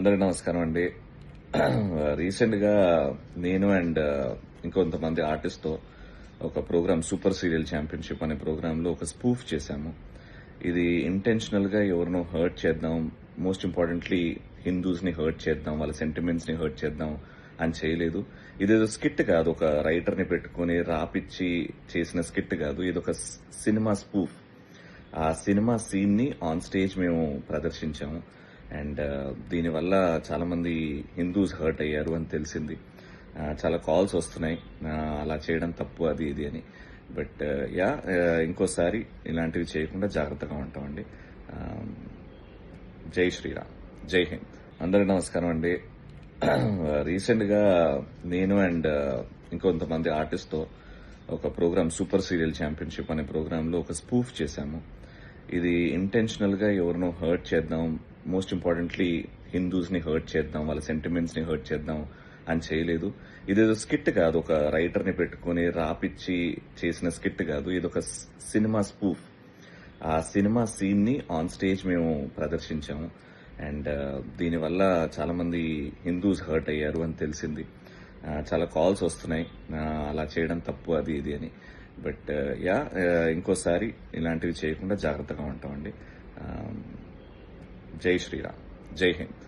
అందరికీ నమస్కారం అండి. రీసెంట్గా నేను అండ్ ఇంకొంతమంది ఆర్టిస్ట్తో ఒక ప్రోగ్రామ్ సూపర్ సీరియల్ ఛాంపియన్షిప్ అనే ప్రోగ్రాంలో ఒక స్పూఫ్ చేశాము. ఇది ఇంటెన్షనల్గా ఎవరినో హర్ట్ చేద్దాం, మోస్ట్ ఇంపార్టెంట్లీ హిందూస్ని హర్ట్ చేద్దాం, వాళ్ళ సెంటిమెంట్స్ని హర్ట్ చేద్దాం అని చేయలేదు. ఇదేదో స్కిట్ కాదు, ఒక రైటర్ని పెట్టుకుని రాపిచ్చి చేసిన స్కిట్ కాదు. ఇది ఒక సినిమా స్పూఫ్. ఆ సినిమా సీన్ని ఆన్ స్టేజ్ మేము ప్రదర్శించాము. అండ్ దీనివల్ల చాలా మంది హిందూస్ హర్ట్ అయ్యారు అని తెలిసింది. చాలా కాల్స్ వస్తున్నాయి, అలా చేయడం తప్పు అది ఇది అని. బట్ ఇంకోసారి ఇలాంటివి చేయకుండా జాగ్రత్తగా ఉంటామండి. జై శ్రీరామ్, జై హింద్. అందరికీ నమస్కారం అండి. రీసెంట్గా నేను అండ్ ఇంకొంతమంది ఆర్టిస్ట్తో ఒక ప్రోగ్రామ్ సూపర్ సీరియల్ ఛాంపియన్షిప్ అనే ప్రోగ్రాంలో ఒక స్పూఫ్ చేశాము. ఇది ఇంటెన్షనల్గా ఎవరినో హర్ట్ చేద్దాం, మోస్ట్ ఇంపార్టెంట్లీ హిందూస్ని హర్ట్ చేద్దాం, వాళ్ళ సెంటిమెంట్స్ని హర్ట్ చేద్దాం అని చేయలేదు. ఇదేదో స్కిట్ కాదు, ఒక రైటర్ని పెట్టుకుని రాపిచ్చి చేసిన స్కిట్ కాదు. ఇది ఒక సినిమా స్పూఫ్. ఆ సినిమా సీన్ని ఆన్ స్టేజ్ మేము ప్రదర్శించాము. అండ్ దీనివల్ల చాలా మంది హిందూస్ హర్ట్ అయ్యారు అని తెలిసింది. చాలా కాల్స్ వస్తున్నాయి, అలా చేయడం తప్పు అది ఇది అని. బట్ ఇంకోసారి ఇలాంటివి చేయకుండా జాగ్రత్తగా ఉంటామండి. జై శ్రీరామ్, జై హింద్.